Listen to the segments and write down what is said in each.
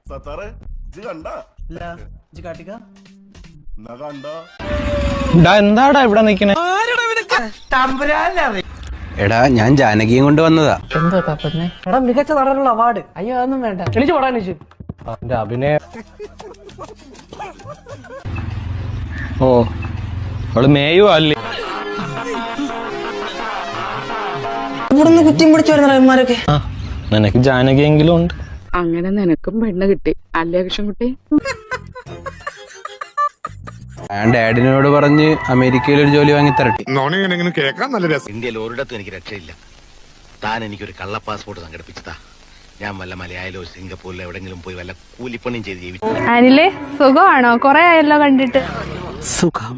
സത്താറെ ഇജ്ജ് കണ്ടാ? ഇല്ല, ഇജ്ജ് കാട്ടിക്ക. എന്നാ കണ്ടാ? എന്താടാ ഇവിടെ നിക്കണേ? എടാ ഞാൻ ജാനകിയും കൊണ്ട് വന്നതാ. എന്താ തപ്പന്നെ? എടാ മികച്ച നടനുള്ള അവാർഡ്. അയ്യോ അതൊന്നും വേണ്ട, എണീച്ചു പോടാ എണീച്ചു. അവന്റെ അഭിനയം. ഓ അവള് മേയുവാ അല്ലേ? ഇവിടുന്ന് കുറ്റിയും പിടിച്ചു വരുന്നവന്മാരൊക്കെ. നിനക്ക് ജാനകിയെങ്കിലും ഉണ്ട്. അങ്ങനെ നിനക്കും പെണ്ണ് കിട്ടി അല്ലേ കൃഷ്ണൻകുട്ടി? ഞാൻ ഡാഡിനോട് പറഞ്ഞ് അമേരിക്കയിൽ ഒരു ജോലി വാങ്ങി തരട്ടെ. ഇന്ത്യയിൽ ഒരിടത്തും എനിക്ക് രക്ഷയില്ല. താൻ എനിക്കൊരു കള്ള പാസ്പോർട്ട് സംഘടിപ്പിച്ചതാ. ഞാൻ വല്ല മലയാളിലോ സിംഗപ്പൂരിലോ എവിടെങ്കിലും പോയി വല്ല കൂലിപ്പണിയും ചെയ്ത് ജീവിച്ചു. അനിലേ സുഖമാണോ? കൊറേ ആയല്ലോ കണ്ടിട്ട്. സുഖം.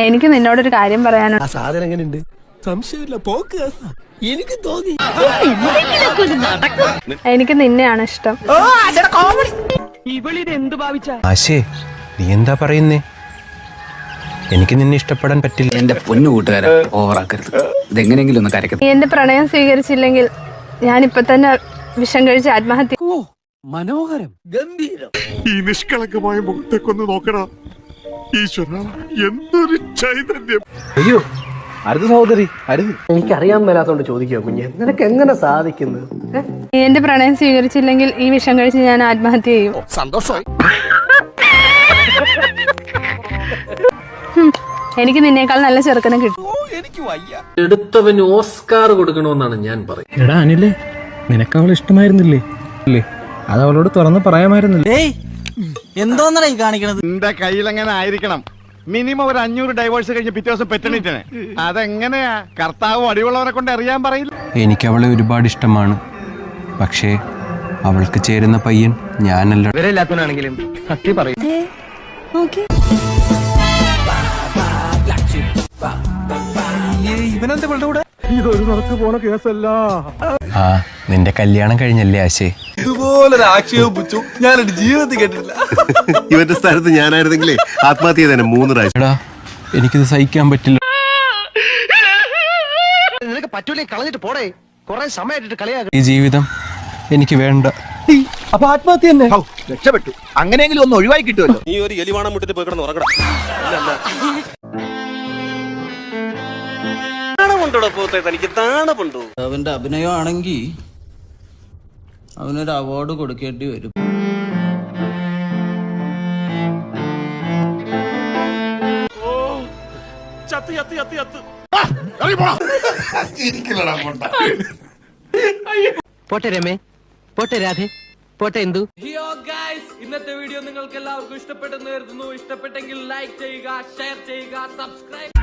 എനിക്ക് നിന്നോടൊരു കാര്യം പറയാനുണ്ട്. സാധനം എങ്ങനെയുണ്ട്? സംശയമില്ല, പോക്ക് എനിക്ക് തോന്നി. എനിക്ക് നിന്നെയാണ് ഇഷ്ടം. ആശേ നീ എന്താ പറയുന്നേ? എനിക്ക് നിന്നെ ഇഷ്ടപ്പെടാൻ പറ്റില്ല. എന്റെ പൊന്നു കൂട്ടുകാരാ, ഓവറാക്കരുത്. ഇതെങ്ങനെയെങ്കിലും ഒന്ന് കരക്കരുത്. നീ എന്റെ പ്രണയം സ്വീകരിച്ചില്ലെങ്കിൽ ഞാനിപ്പൊ തന്നെ വിഷം കഴിച്ച് ആത്മഹത്യ. മനോഹരം, ഗംഭീരം. ഈ നിഷ്കളങ്കമായ മുഖത്തേക്കൊന്ന് നോക്കടാ. ഈശ്വര, എന്തൊരു ചൈതന്യം. അയ്യോ അരുത് സഹോദരി, അരുത്. എനിക്കറിയാൻ മേലാത്തോണ്ട് ചോദിക്കോ കുഞ്ഞെ, നിനക്ക് എങ്ങനെ സാധിക്കുന്നത്? നീ എന്റെ പ്രണയം സ്വീകരിച്ചില്ലെങ്കിൽ ഈ വിഷം കഴിച്ച് ഞാൻ ആത്മഹത്യ ചെയ്യും. സന്തോഷമായി. എനിക്ക് നിന്നേക്കാൾ നല്ല ചെറുക്കനെ കിട്ടും. എടുത്തവന് ഓസ്കാർ കൊടുക്കണമെന്നാണ് ഞാൻ പറയുന്നത്. എടാ അനിലേ, നിനക്ക് അവളെ ഇഷ്ടമായിരുന്നില്ലേ? അല്ലേ, അത് അവളോട് തുറന്ന് പറയാമായിരുന്നില്ലേ? എന്തോന്നടാ ഈ കാണിക്കണത്? എന്റെ കയ്യിൽ എങ്ങനെ ആയിരിക്കണം? മിനിമം ഒരു 500 ഡൈവേഴ്സ് കഴിഞ്ഞ് പിറ്റേ ദിവസം പെറ്റണിട്ടിനെ. അതെങ്ങനെയാ കർത്താവ് അടിവുള്ളവരെ കൊണ്ട് അറിയാൻ പറയില്ല. എനിക്ക് അവളെ ഒരുപാട് ഇഷ്ടമാണ്. പക്ഷേ അവൾക്ക് ചേരുന്ന പയ്യൻ ഞാനല്ല. ഇവരെല്ലാത്തവനാണെങ്കിലും സത്യം പറയും. ഇതൊരു നടക്ക് പോണ കേസല്ല. ആ നിന്റെ കല്യാണം കഴിഞ്ഞല്ലേ ആശേ? ഇതുപോലൊരു ആക്ഷേപം പുച്ചു ഞാൻ എന്റെ ജീവിതത്തിൽ കേട്ടിട്ടില്ല. ഇവന്റെ സ്ഥാനത്ത് ഞാനായിരുന്നെങ്കിലേ ആത്മഹത്യ തന്നെ 3 പ്രാവശ്യം. എടാ എനിക്കിത് സഹിക്കാൻ പറ്റില്ല. നിനക്ക് പറ്റൂലേ കളഞ്ഞിട്ട് പോടേ. കുറെ സമയമായിട്ട് കളിയാകും. ഈ ജീവിതം എനിക്ക് വേണ്ട. അപ്പൊ ആത്മഹത്യ തന്നെ. രക്ഷപ്പെട്ടു. അങ്ങനെയെങ്കിലും ഒന്ന് ഒഴിവായി കിട്ടുമല്ലോ. നീ ഒരു എലിവാണം മുട്ടിട്ട് പോയി കിടന്ന് ഉറങ്ങടാ. അവന്റെ അഭിനയമാണെങ്കി അവനൊരു അവാർഡ് കൊടുക്കേണ്ടി വരും. പോട്ടെ രമേ, പോട്ടെ രാധേ, പോട്ടെ എന്തു. ഇന്നത്തെ വീഡിയോ നിങ്ങൾക്ക് എല്ലാവർക്കും ഇഷ്ടപ്പെട്ടെന്ന് കരുതുന്നു. ഇഷ്ടപ്പെട്ടെങ്കിൽ ലൈക്ക് ചെയ്യുക, ഷെയർ ചെയ്യുക, സബ്സ്ക്രൈബ്